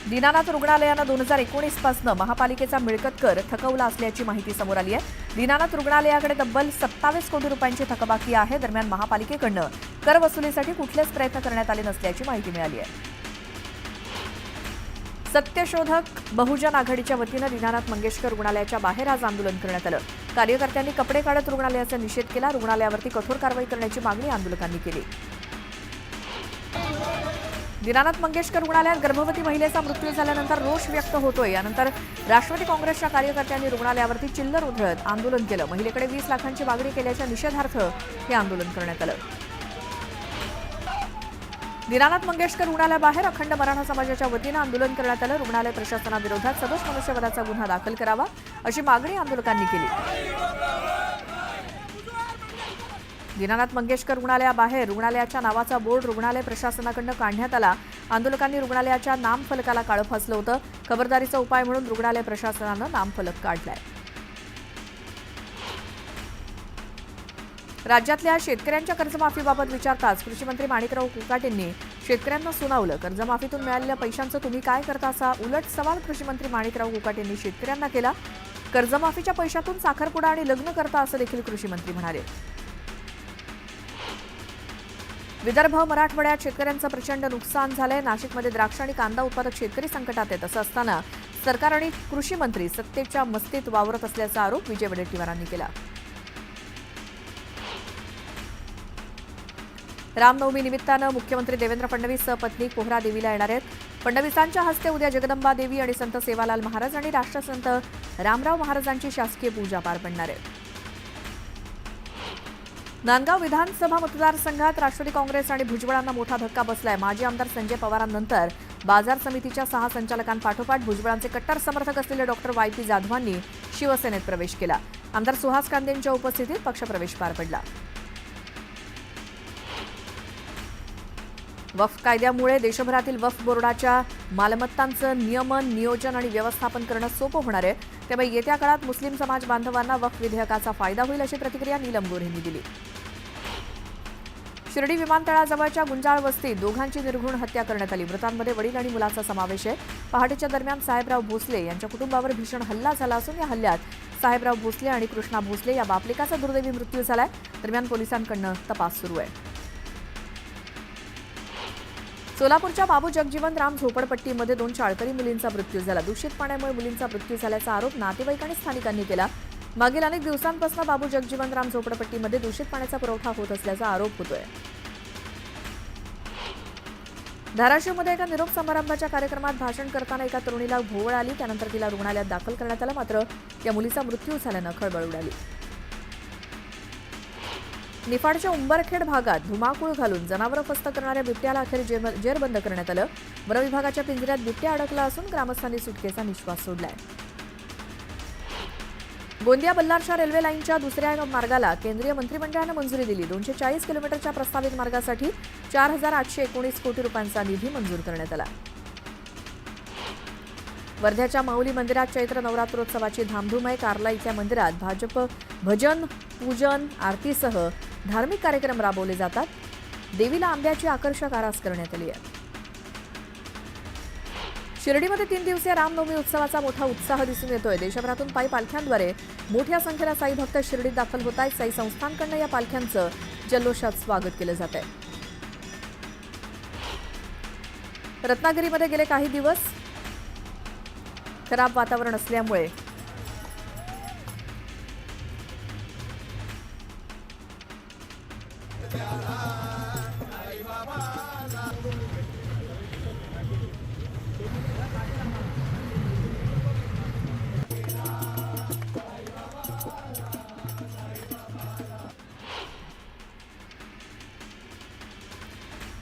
दीनानाथ रुग्णालयानं 2019 पासून महापालिकेचा मिळकत कर थकवला असल्याची माहिती समोर आली आहे। दीनानाथ रुग्णालयाकडे तब्बल 27 कोटी रुपयांची थकबाकी आहे। दरम्यान महापालिकेकडून कर वसुलीसाठी कुठलेच प्रयत्न करण्यात आले नसल्याची माहिती मिळाली आहे। सत्यशोधक बहुजन आघाडीच्या वतीनं दीनानाथ मंगेशकर रुग्णालयाच्या बाहेर आज आंदोलन करण्यात आलं। कार्यकर्त्यांनी कपडे काढत रुग्णालयाचा निषेध केला। रुग्णालयावरती कठोर कारवाई करण्याची मागणी आंदोलकांनी केली। दीनानाथ मंगेशकर रुग्णालयात गर्भवती महिलेचा मृत्यू झाल्यानंतर रोष व्यक्त होतोय। यानंतर राष्ट्रवादी काँग्रेसच्या कार्यकर्त्यांनी रुग्णालयावरती चिल्लर उधळत आंदोलन केलं। महिलेकडे 20 लाखांची मागणी केल्याच्या निषेधार्थ हे आंदोलन करण्यात आलं। दीनानाथ मंगेशकर रुग्णालयाबाहेर अखंड मराठा समाजाच्या वतीनं आंदोलन करण्यात आलं। रुग्णालय प्रशासनाविरोधात सदोष मनुष्यवधाचा गुन्हा दाखल करावा अशी मागणी आंदोलकांनी केली। दीनानाथ मंगेशकर रुग्णालयाबाहेर रुग्णालयाच्या नावाचा बोर्ड रुग्णालय प्रशासनाकडून काढण्यात आला। आंदोलकांनी रुग्णालयाच्या नामफलकाला काळं फासलं होतं। खबरदारीचा उपाय म्हणून रुग्णालय प्रशासनानं नामफलक काढलाय। राज्यातल्या शेतकऱ्यांच्या कर्जमाफीबाबत विचारताच कृषी मंत्री माणिकराव कुकाटेंनी शेतकऱ्यांना सुनावलं। कर्जमाफीतून मिळालेल्या पैशांचं तुम्ही काय करता असा उलट सवाल कृषी मंत्री माणिकराव कुकाटेंनी शेतकऱ्यांना केला। कर्जमाफीच्या पैशातून साखरपुडा आणि लग्न करता असं देखील कृषी मंत्री म्हणाले। विदर्भ मराठवाड्यात शेतकऱ्यांचं प्रचंड नुकसान झालंय। नाशिकमध्ये द्राक्ष आणि कांदा उत्पादक शेतकरी संकटात आहेत। असं असताना सरकार आणि कृषी मंत्री सत्तेच्या मस्तीत वावरत असल्याचा आरोप विजय वडेट्टीवारांनी केला। रामनवमी निमित्तानं मुख्यमंत्री देवेंद्र फडणवीस पत्नी पोहरा देवीला येणार आहेत। फडणवीसांच्या हस्ते उद्या जगदंबा देवी आणि संत सेवालाल महाराज आणि राष्ट्रसंत रामराव महाराजांची शासकीय पूजा पार पडणार आहे। नांदगाव विधानसभा मतदारसंघात राष्ट्रवादी काँग्रेस आणि भुजबळांना मोठा धक्का बसलाय। माजी आमदार संजय पवारांनंतर बाजार समितीच्या 6 संचालकांपाठोपाठ भुजबळांचे कट्टर समर्थक असलेले डॉक्टर वाय.पी. जाधवांनी शिवसेनेत प्रवेश केला। आमदार सुहास कांदेंच्या उपस्थितीत पक्षप्रवेश पार पडला। वक्फ कायद्यामुळे देशभरातील वक्फ बोर्डाच्या मालमत्तांचं नियमन, नियोजन आणि व्यवस्थापन करणं सोपं होणार आहे। त्यामुळे येत्या काळात मुस्लिम समाज बांधवांना वक्फ विधेयकाचा फायदा होईल अशी प्रतिक्रिया नीलम गोऱ्हे यांनी दिली। शिर्डी विमानतळाजवळच्या गुंजाळ वस्तीत दोघांची निर्घृण हत्या करण्यात आली। मृतांमध्ये वडील आणि मुलाचा समावेश आहे। पहाटेच्या दरम्यान साहेबराव भोसले यांच्या कुटुंबावर भीषण हल्ला झाला असून या हल्ल्यात साहेबराव भोसले आणि कृष्णा भोसले या बापलेकाचा दुर्दैवी मृत्यू झालाय। दरम्यान पोलिसांकडून तपास सुरू आहे। सोलापूरच्या बाबू जगजीवन राम झोपडपट्टीमध्ये 2 शाळकरी मुलींचा मृत्यू झाला। दूषित पाण्यामुळे मुलींचा मृत्यू झाल्याचा आरोप नातेवाईक आणि स्थानिकांनी केला। मागील अनेक दिवसांपासून बाबू जगजीवन राम झोपडपट्टीमध्ये दूषित पाण्याचा पुरवठा होत असल्याचा आरोप होतोय। धाराशिवमध्ये एका निरोप समारंभाच्या कार्यक्रमात भाषण करताना एका तरुणीला भोवळ आली। त्यानंतर तिला रुग्णालयात दाखल करण्यात आलं। मात्र या मुलीचा मृत्यू झाल्यानं खळबळ उडाली। निफाडच्या उंबरखेड भागात धुमाकूळ घालून जनावरं फस्त करणाऱ्या बिबट्याला अखेर जेरबंद करण्यात आलं। वनविभागाच्या पिंजऱ्यात बिबट्या अडकला असून ग्रामस्थांनी सुटकेचा निश्वास सोडलाय। गोंदिया बल्लारशा रेल्वे लाईनच्या दुसऱ्या मार्गाला केंद्रीय मंत्रिमंडळानं मंजुरी दिली। 240 किलोमीटरच्या प्रस्तावित मार्गासाठी 4,819 कोटी रुपयांचा निधी मंजूर करण्यात आला। वर्ध्याच्या माऊली मंदिरात चैत्र नवरात्रोत्सवाची धामधूम आहे। कार्ला इथल्या मंदिरात भाजप भजन, पूजन, आरतीसह धार्मिक कार्यक्रम राबवले जातात। देवीला आंब्याची आकर्षक आरास करण्यात आली आहे। शिर्डीमध्ये 3 दिवसीय रामनवमी उत्सवाचा मोठा उत्साह दिसून येतोय। देशभरातून पायी पालख्यांद्वारे मोठ्या संख्येनं साई भक्त शिर्डीत दाखल होत आहेत। साई संस्थांकडून या पालख्यांचं जल्लोषात स्वागत केलं जात आहे। रत्नागिरीमध्ये गेले काही दिवस खराब वातावरण असल्यामुळे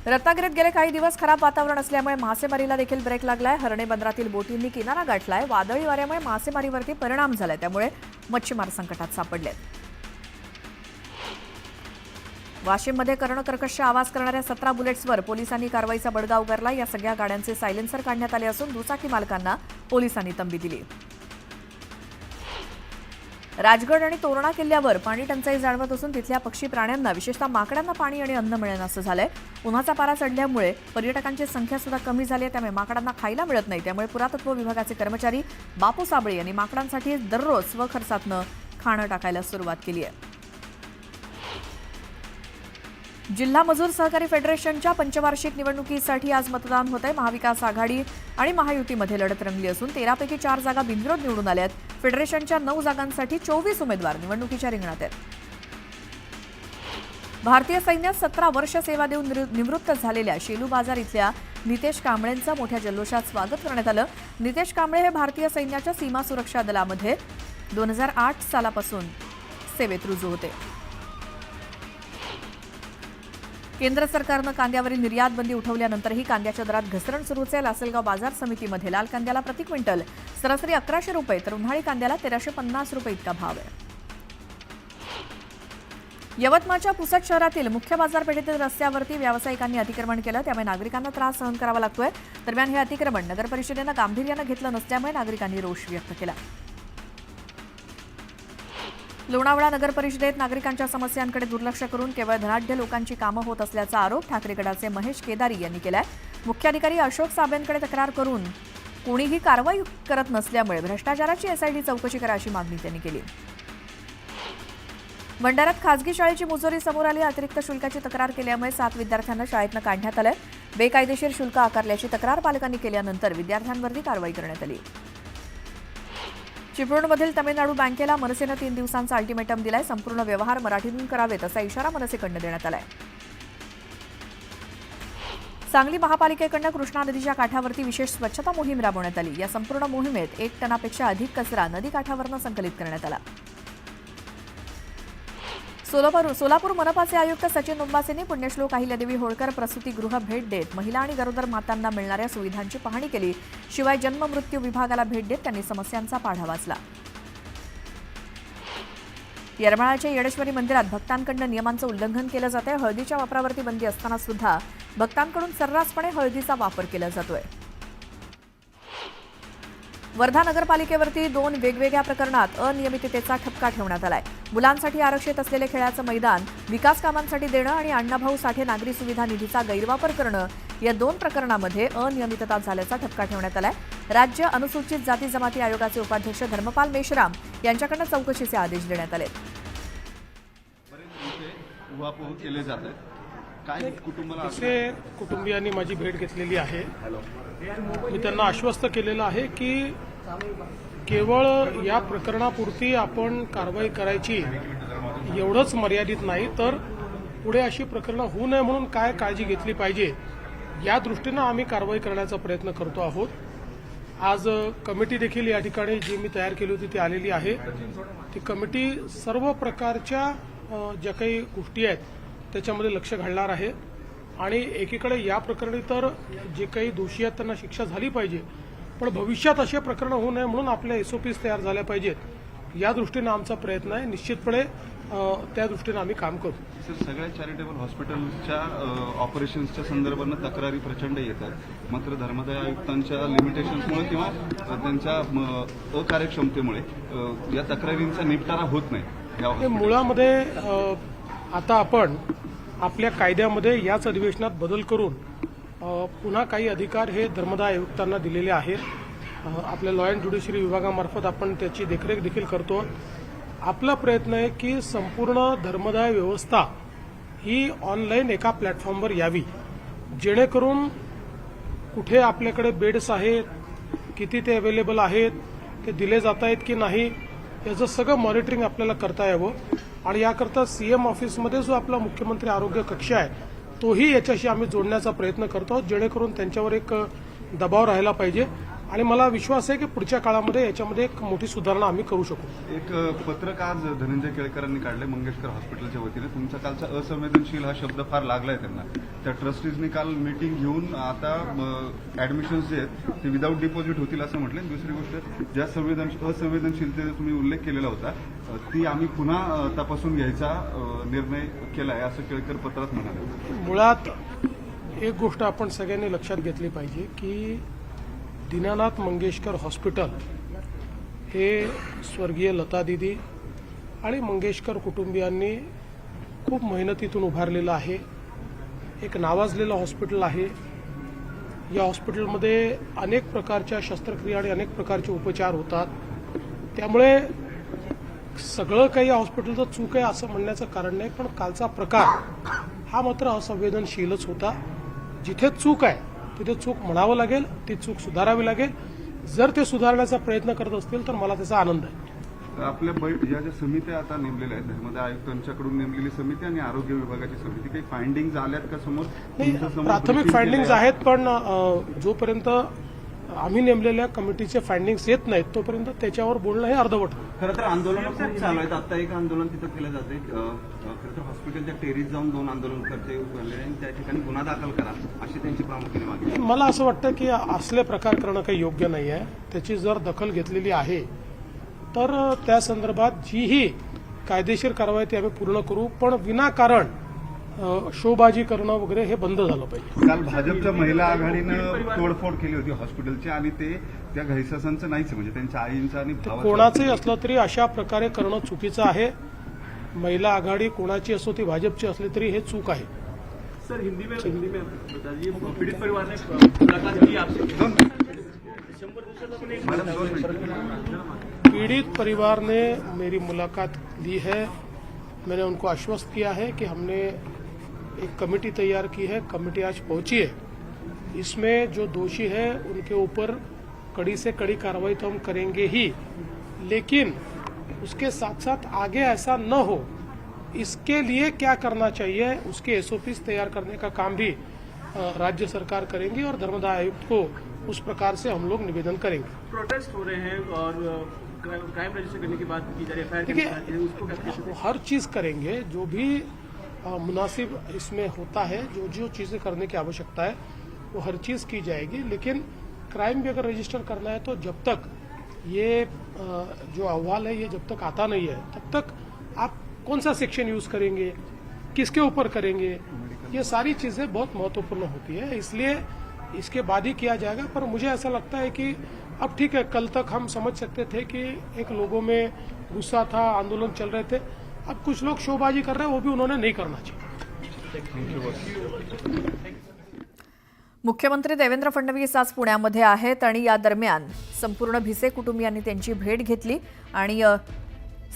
रत्नागिरीत गेले काही दिवस खराब वातावरण असल्यामुळे मासेमारीला देखील ब्रेक लागलाय। हर्णे बंदरातील बोटींनी किनारा गाठलाय। वादळी वाऱ्यामुळे मासेमारीवरती परिणाम झालाय। त्यामुळे मच्छीमार संकटात सापडलेत। वाशिममध्ये कर्णकर्कश आवाज करणाऱ्या 17 बुलेट्सवर पोलिसांनी कारवाईचा बडगा उगारला। या सगळ्या गाड्यांचे सायलेन्सर काढण्यात आले असून दुचाकी मालकांना पोलिसांनी तंबी दिली। राजगड आणि तोरणा किल्ल्यावर पाणी टंचाई जाणवत असून तिथल्या पक्षी प्राण्यांना विशेषतः माकडांना पाणी आणि अन्न मिळेनासं झालंय. उन्हाचा पारा चढल्यामुळे पर्यटकांची संख्या सुद्धा कमी झाली आहे, त्यामुळे माकडांना खायला मिळत नाही. त्यामुळे पुरातत्व विभागाचे कर्मचारी बापू साबळे यांनी माकडांसाठी दररोज स्वखर्चातनं खाणं टाकायला सुरुवात केली आहे. जिल्हा मजूर सहकारी फेडरेशनच्या पंचवार्षिक निवडणुकीसाठी आज मतदान होत आहे. महाविकास आघाडी आणि महायुतीमध्ये लढत रंगली असून 13 पैकी 4 जागा बिनविरोध निवडून आल्या आहेत. फेडरेशनच्या 9 जागांसाठी 24 उमेदवार निवडणुकीच्या रिंगणात आहेत. भारतीय सैन्यात 17 वर्ष सेवा देऊन निवृत्त झालेल्या शेलू बाजार इथल्या नितेश कांबळेंचं मोठ्या जल्लोषात स्वागत करण्यात आलं. नितेश कांबळे हे भारतीय सैन्याच्या सीमा सुरक्षा दलामध्ये 2008 सालापासून सेवेत रुजू होते. केंद्र सरकारनं कांद्यावरील निर्यात बंदी उठवल्यानंतरही कांद्याच्या दरात घसरण सुरूच आहे. लासलगाव बाजार समितीमध्ये लाल कांद्याला प्रति क्विंटल सरासरी 1100 रुपये तर उन्हाळी कांद्याला 1350 रुपये इतका भाव आहे. यवतमाळच्या पुसद शहरातील मुख्य बाजारपेठेतील रस्त्यावरती व्यावसायिकांनी अतिक्रमण केलं, त्यामुळे नागरिकांना त्रास सहन करावा लागतोय. दरम्यान हे अतिक्रमण नगर परिषदेनं गांभीर्यानं घेतलं नसल्यामुळे नागरिकांनी रोष व्यक्त केला. लोणावळा नगर परिषदेत नागरिकांच्या समस्यांकडे दुर्लक्ष करून केवळ धनाढ्य लोकांची कामं होत असल्याचा आरोप ठाकरे गटाचे महेश केदारी यांनी केलाय. मुख्याधिकारी अशोक साबळेंकडे तक्रार करून कोणीही कारवाई करत नसल्यामुळे भ्रष्टाचाराची एसआयटी चौकशी करा अशी मागणी त्यांनी केली. भंडाऱ्यात खासगी शाळेची मुजोरी समोर आली. अतिरिक्त शुल्काची तक्रार केल्यामुळे 7 विद्यार्थ्यांना शाळेतनं काढण्यात आलंय. बेकायदेशीर शुल्क आकारल्याची तक्रार पालकांनी केल्यानंतर विद्यार्थ्यांवरती कारवाई करण्यात आली. चिपळूणमधील तमिळनाडू बँकेला मनसेनं 3 दिवसांचा अल्टिमेटम दिलाय. संपूर्ण व्यवहार मराठीतून करावेत असा इशारा मनसेकडनं देण्यात आलाय. सांगली महापालिकेकडनं कृष्णा नदीच्या काठावरती विशेष स्वच्छता मोहीम राबवण्यात आली. या संपूर्ण मोहिमेत 1 टनापेक्षा अधिक कचरा नदी काठावरनं संकलित करण्यात आला. सोलापूर मनपाचे आयुक्त सचिन उंबासेंनी पुण्यश्लोक अहिल्यादेवी होळकर प्रसूतीगृह भेट देत महिला आणि गरोदर मातांना मिळणाऱ्या सुविधांची पाहणी केली. शिवाय जन्म मृत्यू विभागाला भेट देत त्यांनी समस्यांचा पाढा वाचला. येरमाळ्याच्या येडेश्वरी मंदिरात भक्तांकडून नियमांचं उल्लंघन केलं जात आहे. हळदीच्या वापरावरती बंदी असताना सुद्धा भक्तांकडून सर्रासपणे हळदीचा वापर केला जातोय. वर्धा नगरपालिकेवरती 2 वेगवेगळ्या प्रकरणात अनियमिततेचा ठपका ठेवण्यात आलाय. मुलांसाठी आरक्षित असलेले खेळाचं मैदान विकास कामांसाठी देणं आणि अण्णाभाऊ साठे नागरी सुविधा निधीचा गैरवापर करणं या 2 प्रकरणामध्ये अनियमितता झाल्याचा ठपका ठेवण्यात आलाय. राज्य अनुसूचित जाती जमाती आयोगाचे उपाध्यक्ष धर्मपाल मेश्राम यांच्याकडनं चौकशीचे आदेश देण्यात आले. कुटुंबियांनी माझी भेट घेतलेली आहे. मी त्यांना आश्वस्त केलेलं आहे की केवळ या प्रकरणापुरती आपण कारवाई करायची एवढंच मर्यादित नाही, तर पुढे अशी प्रकरणं होऊ नये म्हणून काय काळजी घेतली पाहिजे या दृष्टीनं आम्ही कारवाई करण्याचा प्रयत्न करतो आहोत. आज कमिटी देखील या ठिकाणी जी मी तयार केली होती ती आलेली आहे. ती कमिटी सर्व प्रकारच्या ज्या काही गोष्टी आहेत त्याच्यामध्ये लक्ष घालणार आहे आणि एकीकडे या प्रकरणी तर जे काही दोषी आहेत त्यांना शिक्षा झाली पाहिजे, पण भविष्यात असे प्रकरण होऊ नये म्हणून आपल्या एसओपीज तयार झाल्या पाहिजेत या दृष्टीनं आमचा प्रयत्न आहे. निश्चितपणे त्या दृष्टीनं आम्ही काम करू. सर, सगळ्या चॅरिटेबल हॉस्पिटलच्या ऑपरेशन्सच्या संदर्भानं तक्रारी प्रचंड येतात, मात्र धर्मादाय आयुक्तांच्या लिमिटेशन्समुळे किंवा त्यांच्या अकार्यक्षमतेमुळे या तक्रारींचा निपटारा होत नाही. मुळामध्ये आता आपण आपल्या कायद्यामध्ये याच अधिवेशनात बदल करून पुन्हा काही अधिकार हे धर्मदाय आयुक्तांना दिलेले आहेत. आपल्या लॉ अँड ज्युडिशरी विभागामार्फत आपण त्याची देखरेख देखील करतो. आपला प्रयत्न आहे की संपूर्ण धर्मदाय व्यवस्था ही ऑनलाईन एका प्लॅटफॉर्मवर यावी, जेणेकरून कुठे आपल्याकडे बेड्स आहेत, किती ते अवेलेबल आहेत, ते दिले जात आहेत की नाही, याचं सगळं मॉनिटरिंग आपल्याला करता यावं. आणि याकरता सीएम ऑफिसमध्ये जो आपला मुख्यमंत्री आरोग्य कक्ष आहे तोही याच्याशी आम्ही जोडण्याचा प्रयत्न करतो, जेणेकरून त्यांच्यावर एक दबाव राहिला पाहिजे. आणि मला विश्वास आहे की पुढच्या काळामध्ये याच्यामध्ये एक मोठी सुधारणा आम्ही करू शकू. एक पत्रक आज धनंजय केळकरांनी काढले मंगेशकर हॉस्पिटलच्या वतीने. तुमचा कालचा असंवेदनशील हा शब्द फार लागलाय त्यांना. त्या ट्रस्टीजनी काल मीटिंग घेऊन आता ऍडमिशन्स जे आहेत ते विदाऊट डिपॉझिट होतील असं म्हटले. दुसरी गोष्ट, ज्या असंवेदनशीलतेचा तुम्ही उल्लेख केलेला होता ती आम्ही पुन्हा तपासून घ्यायचा निर्णय केलाय असं केळकर पत्रात म्हणाले. मुळात एक गोष्ट आपण सगळ्यांनी लक्षात घेतली पाहिजे की दीनानाथ मंगेशकर हॉस्पिटल हे स्वर्गीय लता दिदी आणि मंगेशकर कुटुंबियांनी खूप मेहनतीतून उभारलेलं आहे. एक नावाजलेलं हॉस्पिटल आहे. या हॉस्पिटलमध्ये अनेक प्रकारच्या शस्त्रक्रिया आणि अनेक प्रकारचे उपचार होतात. त्यामुळे सगळं काही या हॉस्पिटलचं चूक आहे असं म्हणण्याचं कारण नाही, पण कालचा प्रकार हा मात्र असंवेदनशीलच होता. जिथे चूक आहे तिथे चूक म्हणावं लागेल, ती चूक सुधारावी लागेल. जर ते सुधारण्याचा प्रयत्न करत असतील तर मला त्याचा आनंद आहे. आपल्या ज्या ज्या समित्या आता नेमलेल्या आहेत त्यामध्ये आयुक्तांच्याकडून नेमलेली समिती आणि आरोग्य विभागाची समिती, काही फाइंडिंग्ज आल्यात का समोर? नाही, तुमच्यासमोर प्राथमिक briefing फाइंडिंग्स केलंय? आहेत, पण जोपर्यंत आम्ही नेमलेल्या कमिटीचे फाइंडिंग्स येत नाहीत तोपर्यंत त्याच्यावर बोलणं हे अर्धवट आहे. खरं तर आंदोलनं खूप चालू आहेत. आता एक आंदोलन तिथं केलं जाते. खरं तर हॉस्पिटलच्या टेरीस जाऊन 2 आंदोलनकर्ते उभारले आणि त्या ठिकाणी गुन्हा दाखल करा अशी त्यांची प्रामुख्याने मागणी आहे. मला असं वाटतं की असले प्रकार करणं काही योग्य नाही आहे. त्याची जर दखल घेतलेली आहे तर त्या संदर्भात जीही कायदेशीर कारवाई ती आम्ही पूर्ण करू, पण विनाकारण शोबाजी करणं वगैरे हे बंद झालं पाहिजे. काल भाजपच्या महिला आघाडीनं तोडफोड केली होती हॉस्पिटलची आणि ते त्या घैसासांचं नाहीच, म्हणजे त्यांच्या आईंचं आणि भावाचं. कोणाचंही असलं तरी अशा प्रकारे करणं चुकीचं आहे. महिला आघाडी कोणाची असो, ती भाजपची असली तरी हे चूक आहे. सर हिंदी में बताइए, पीड़ित परिवार ने मुलाकात की आपसे? Madam 2 minute. पीड़ित परिवार ने मेरी मुलाकात ली है. मैंने उनको आश्वस्त किया है कि हमने एक कमेटी तैयार की है. कमेटी आज पहुंची है. इसमें जो दोषी है उनके ऊपर कड़ी से कड़ी कार्रवाई तो हम करेंगे ही, लेकिन उसके साथ साथ आगे ऐसा न हो इसके लिए क्या करना चाहिए उसके एसओपीज तैयार करने का काम भी राज्य सरकार करेंगी और धर्मदाय आयुक्त को उस प्रकार से हम लोग निवेदन करेंगे. प्रोटेस्ट हो रहे हैं और क्राइम रजिस्टर करने की बात की जा रही है, देखिए, FIR उसको कैसे? हर चीज करेंगे जो भी मुनासिब इसमें होता है. जो जो चीजें करने की आवश्यकता है वो हर चीज की जाएगी, लेकिन क्राइम भी अगर रजिस्टर करना है तो जब तक ये जो अहवाल है ये जब तक आता नहीं है तब तक आप कौन सा सेक्शन यूज करेंगे, किसके ऊपर करेंगे, ये सारी चीजें बहुत महत्वपूर्ण होती है. इसलिए इसके बाद ही किया जाएगा. पर मुझे ऐसा लगता है कि अब ठीक है, कल तक हम समझ सकते थे कि एक लोगों में गुस्सा था, आंदोलन चल रहे थे. अब कुछ लोग शोबाजी कर रहे हैं, वो भी उन्होंने नहीं करना चाहिए. मुख्यमंत्री देवेंद्र फडणवीस आज पुण्यामध्ये आहेत आणि या दरम्यान संपूर्ण भिसे कुटुंबियांनी त्यांची भेट घेतली आणि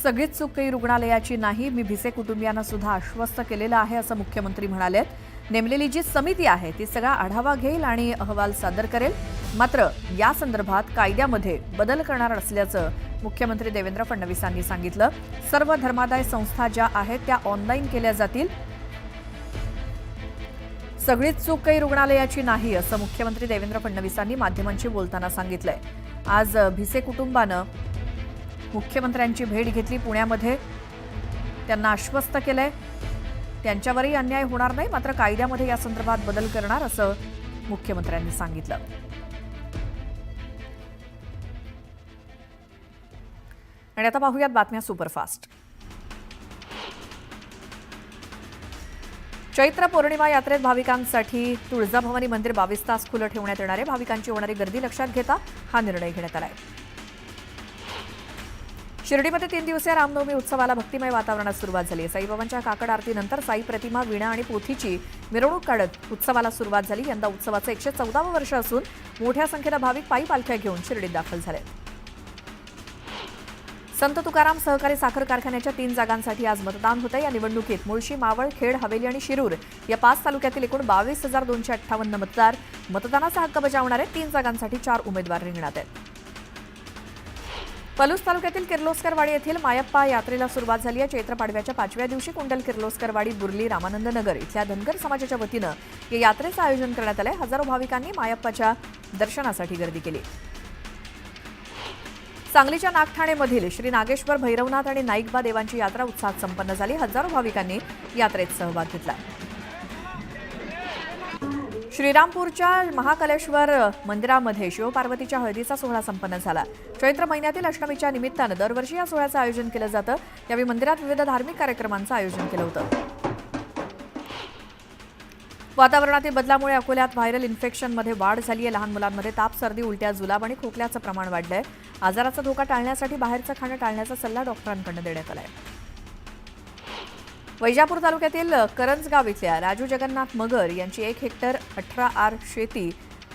सगळीच चूक काही रुग्णालयाची नाही, मी भिसे कुटुंबियांना सुद्धा आश्वस्त केलेलं आहे असं मुख्यमंत्री म्हणाले. नेमलेली जी समिती आहे ती सगळा आढावा घेईल आणि अहवाल सादर करेल. मात्र या संदर्भात कायद्यामध्ये बदल करणार असल्याचं मुख्यमंत्री देवेंद्र फडणवीसांनी सांगितलं. सर्व धर्मादाय संस्था ज्या आहेत त्या ऑनलाईन केल्या जातील. सगळीच चूक काही रुग्णालयाची नाही असं मुख्यमंत्री देवेंद्र फडणवीसांनी माध्यमांशी बोलताना सांगितलंय. आज भिसे कुटुंबानं मुख्यमंत्र्यांची भेट घेतली पुण्यामध्ये. त्यांना आश्वस्त केलंय त्यांच्यावरही अन्याय होणार नाही, मात्र कायद्यामध्ये या संदर्भात बदल करणार असं मुख्यमंत्र्यांनी सांगितलं. आणि आता पाहूयात बातम्या सुपरफास्ट. चैत्र पौर्णिमा यात्रेत भाविकांसाठी तुळजाभवानी मंदिर 22 तास खुलं ठेवण्यात येणार आहे. भाविकांची होणारी गर्दी लक्षात घेता हा निर्णय घेण्यात आला आहे. शिर्डीमध्ये 3 दिवसीय रामनवमी उत्सवाला भक्तिमय वातावरणात सुरुवात झाली आहे. साईबाबांच्या काकड आरतीनंतर साई प्रतिमा, वीणा आणि पोथीची मिरवणूक काढत उत्सवाला सुरुवात झाली. यंदा उत्सवाचं 114वं वर्ष असून मोठ्या संख्येनं भाविक पायी पालख्या घेऊन शिर्डीत दाखल झाले. संत तुकाराम सहकारी साखर कारखान्याच्या 3 जागांसाठी आज मतदान होतं. या निवडणुकीत मुळशी, मावळ, खेड, हवेली आणि शिरूर या 5 तालुक्यातील एकूण 22,258 मतदार मतदानाचा हक्क बजावणारे 3 जागांसाठी 4 उमेदवार रिंगणात आहेत. पलूस तालुक्यातील किर्लोस्करवाडी येथील मायप्पा यात्रेला सुरुवात झाली आहे. चैत्र पाडव्याच्या 5व्या दिवशी कुंडल, किर्लोस्करवाडी, बुर्ली, रामानंद नगर इथल्या धनगर समाजाच्या वतीनं या यात्रेचं आयोजन करण्यात आलंय. हजारो भाविकांनी मायप्पाच्या दर्शनासाठी गर्दी केली. सांगलीच्या नागठाणेमधील श्री नागेश्वर, भैरवनाथ आणि नाईकबा देवांची यात्रा उत्साहात संपन्न झाली. हजारो भाविकांनी यात्रेत सहभाग घेतला. श्रीरामपूरच्या महाकालेश्वर मंदिरामध्ये शिवपार्वतीच्या हळदीचा सोहळा संपन्न झाला. चैत्र महिन्यातील अष्टमीच्या निमित्तानं दरवर्षी या सोहळ्याचं आयोजन केलं जातं. यावेळी मंदिरात विविध धार्मिक कार्यक्रमांचं आयोजन केलं होतं. वातावरणातील बदलामुळे अकोल्यात व्हायरल इन्फेक्शनमध्ये वाढ झाली आहे. लहान मुलांमध्ये ताप, सर्दी, उलट्या, जुलाब आणि खोकल्याचं प्रमाण वाढलंय. आजाराचा धोका टाळण्यासाठी बाहेरचं खाणं टाळण्याचा सल्ला डॉक्टरांकडून देण्यात आलाय. वैजापूर तालुक्यातील करंजगाव इथल्या राजू जगन्नाथ मगर यांची 1 हेक्टर 18 आर शेती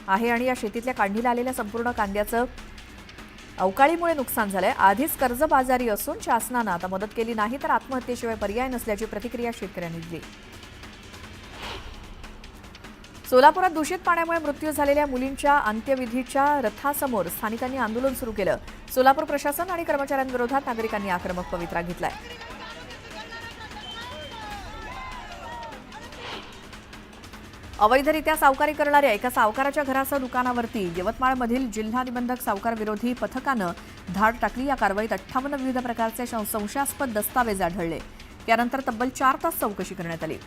आहे आणि या शेतीतल्या काढणीला आलेल्या संपूर्ण कांद्याचं अवकाळीमुळे नुकसान झालंय. आधीच कर्जबाजारी असून शासनानं आता मदत केली नाही तर आत्महत्येशिवाय पर्याय नसल्याची प्रतिक्रिया शेतकऱ्यांनी दिली. सोलापुरात दूषित पाण्यामुळे मृत्यू झालेल्या मुलींच्या अंत्यविधीच्या रथासमोर स्थानिकांनी आंदोलन सुरू केलं. सोलापूर प्रशासन आणि कर्मचाऱ्यांविरोधात नागरिकांनी आक्रमक पवित्रा घेतलाय. अवैधरित्या सावकारी करणाऱ्या एका सावकाराच्या घरासह दुकानावरती यवतमाळमधील जिल्हा निबंधक सावकार विरोधी पथकानं धाड टाकली. या कारवाईत 58 विविध प्रकारचे संशयास्पद दस्तावेज आढळले. त्यानंतर तब्बल 4 तास चौकशी करण्यात आली.